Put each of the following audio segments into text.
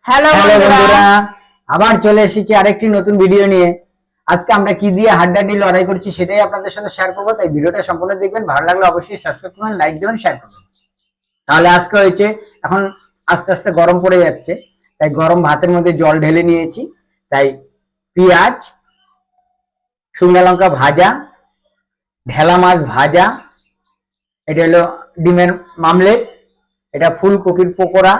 Hello hello বন্ধুরা। বন্ধুরা, আবার চলে এসেছি আরেকটি নতুন ভিডিও নিয়ে। আজকে আমরা কি দিয়ে হাড্ডাহাড্ডি লড়াই করছি সেটাই আপনাদের সাথে শেয়ার করবো, তাই ভিডিওটা সম্পূর্ণ দেখবেন। ভালো লাগলে অবশ্যই সাবস্ক্রাইব করবেন, লাইক দেবেন, শেয়ার করবেন। তাহলে আজকে হয়েছে, এখন আস্তে আস্তে গরম পড়ে যাচ্ছে, তাই গরম ভাতের মধ্যে জল ঢেলে নিয়েছি। তাই পেঁয়াজ, শুকনো লঙ্কা ভাজা, ঢেলা মাছ ভাজা, এটা হলো ডিমের মামলেট, এটা ফুলকপির পকোড়া,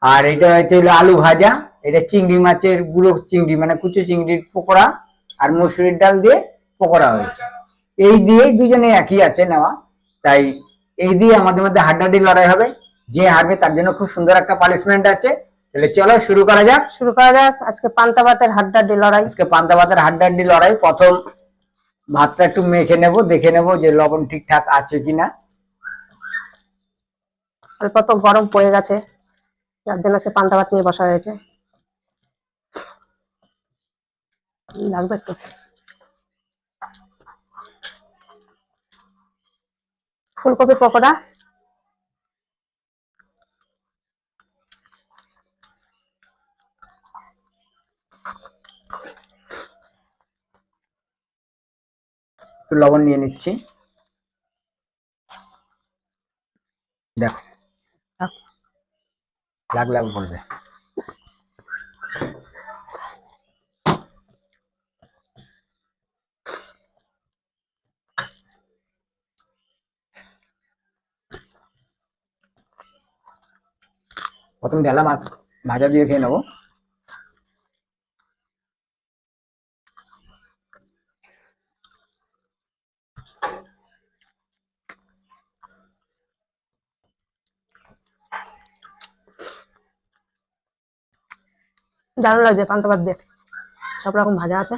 আর এটা হচ্ছে হলো আলু ভাজা, এটা চিংড়ি মাছের গুঁড়ো চিংড়ি মানে কুচো চিংড়ির পকোড়া, আর মসুরির ডাল দিয়ে পকোড়া হয়েছে। এই দিয়েই দুজনে একই আছে নেওয়া, তাই এই দিয়ে আমাদের মধ্যে হাড্ডাহাড্ডি লড়াই হবে। যে হারবে তার জন্য খুব সুন্দর একটা পানিশমেন্ট আছে। তাহলে চলো শুরু করা যাক। আজকে পান্তা ভাতের হাড্ডাহাড্ডি লড়াই। আজকে পান্তা ভাতের হাড্ডাহাড্ডি লড়াই। প্রথম ভাতটা একটু মেখে নেব, দেখে নেব যে লবণ ঠিকঠাক আছে কিনা। অল্প তো গরম পড়ে গেছে, যার জন্য সে পান্তা ভাত নিয়ে বসা হয়েছে। লাগবে একটু। ফুলকপি পকোড়া, একটু লবণ নিয়ে নিচ্ছি, দেখো লাগলে বলবে। প্রথম ঢেলা মাছ ভাজা দিয়ে খেয়ে নেবো। দারুণ লাগছে পান্তা ভাত দিয়ে। সব রকম ভাজা আছে।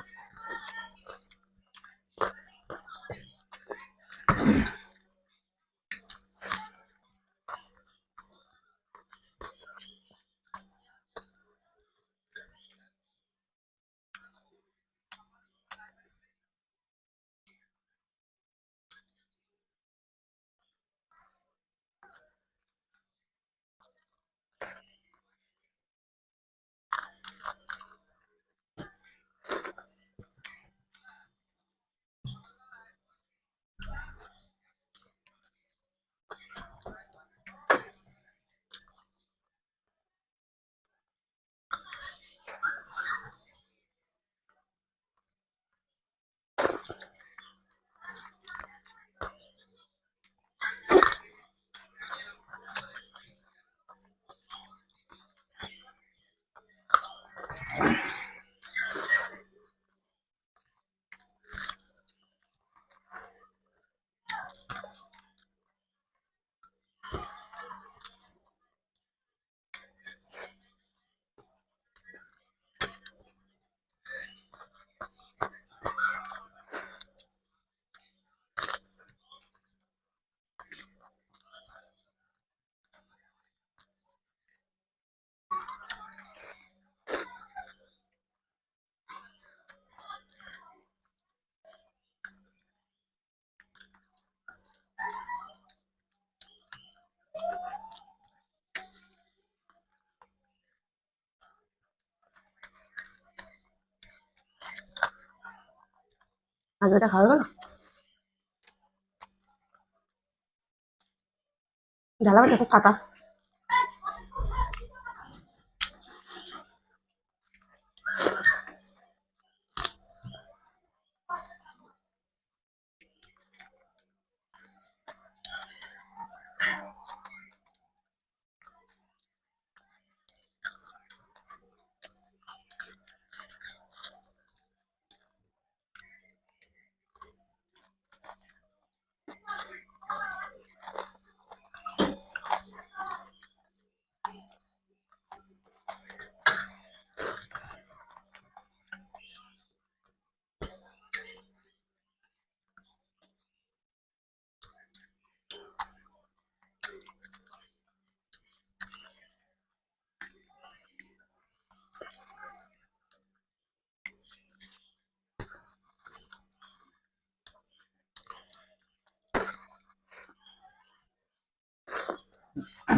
আজ এটা খাওয়া গেল ঢালা ভাত খুব ফাটা।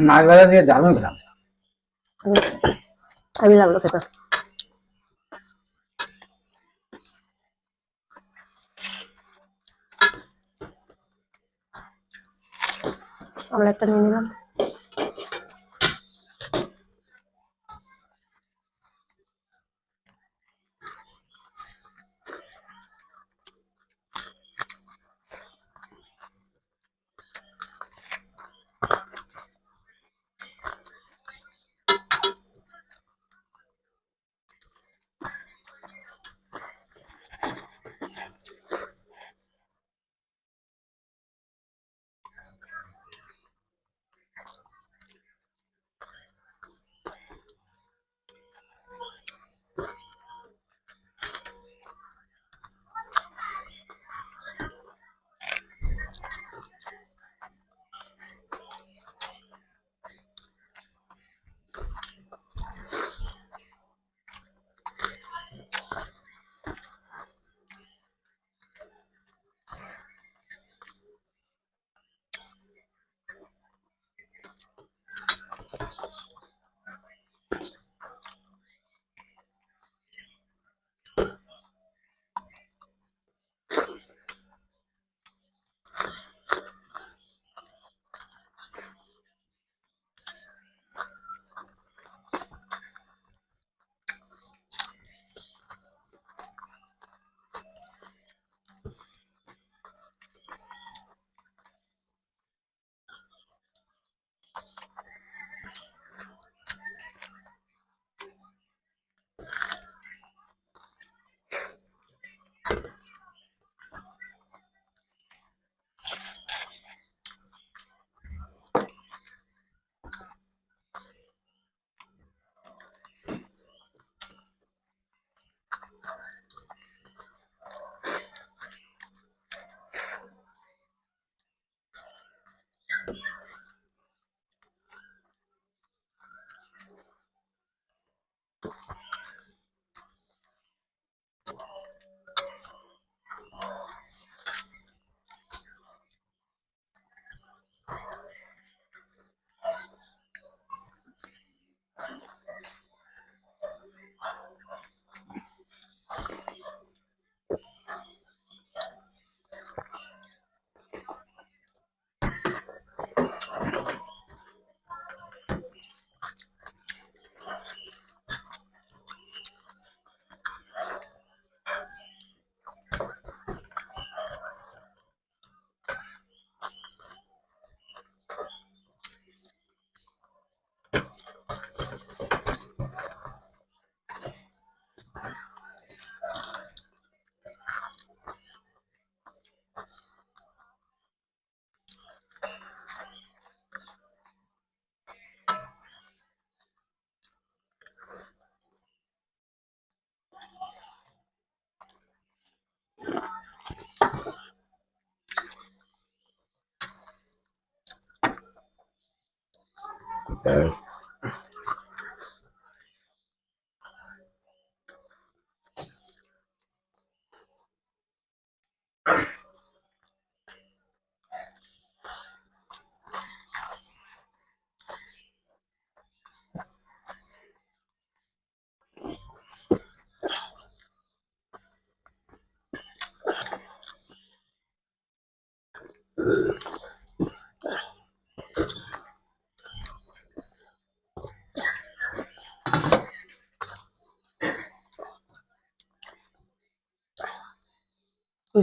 মাছ ভাজা দিয়ে দারুণ খেলাম। আমি লাগলো খেতে। আমরা একটা নিয়ে নিলাম।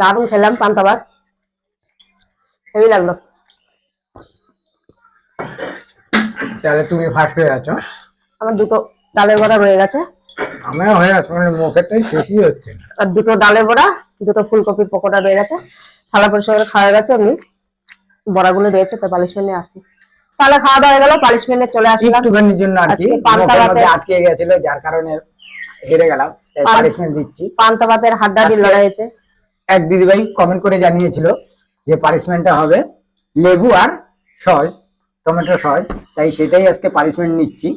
দারুণ খেলাম পান্তা ভাত, হেভি লাগলো। তাহলে তুমি ফার্স্ট হয়ে আছো। আমার দুটো ডালের বড়া রয়ে গেছে, আমিও হয়ে আছো, মানে মুখেরটাই শেষই হচ্ছে না। আর দুটো ডালের বড়া, দুটো ফুলকপির পকোড়া রয়ে গেছে। থালা পরিষ্কার করে খাওয়া গেছে, এমনি বড়াগুলো রয়েছে, তো পালিশমেন্ট নিয়ে আসছি। তাহলে খাওয়া দাওয়া হয়ে গেল, পালিশমেন্টে চলে আসলাম একটুখানির জন্য আর কি, আজকে পান্তা মুখের ভাতে মধ্যে আটকে গেছিল, যার কারণে হেরে গেলাম, তাই পানিশমেন্ট দিচ্ছি। পান্তা ভাতের হাড্ডাহাড্ডি লড়াই হয়েছে। এক দিদিভাই কমেন্ট করে জানিয়েছিল যে পানিশমেন্টটা হবে লেবু আর সস, টমেটো সস, তাই সেটাই আজকে পানিশমেন্ট নিচ্ছি।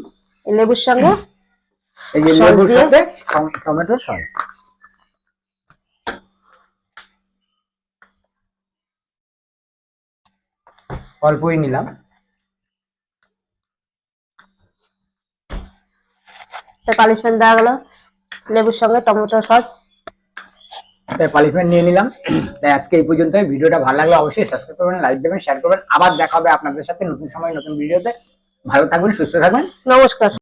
এই লেবুর সঙ্গে, এই যে লেবুর সাথে টমেটো সস। অল্পই নিলাম। তাই পালিশমেন্ট দেওয়া গেল লেবুর সঙ্গে টমেটো সস। তাই পানিশমেন্ট নিয়ে নিলাম। তাই আজকে এই পর্যন্তই। ভিডিওটা ভালো লাগলে অবশ্যই সাবস্ক্রাইব করবেন, লাইক দেবেন, শেয়ার করবেন। আবার দেখা হবে আপনাদের সাথে নতুন সময় নতুন ভিডিওতে। ভালো থাকবেন, সুস্থ থাকবেন। নমস্কার।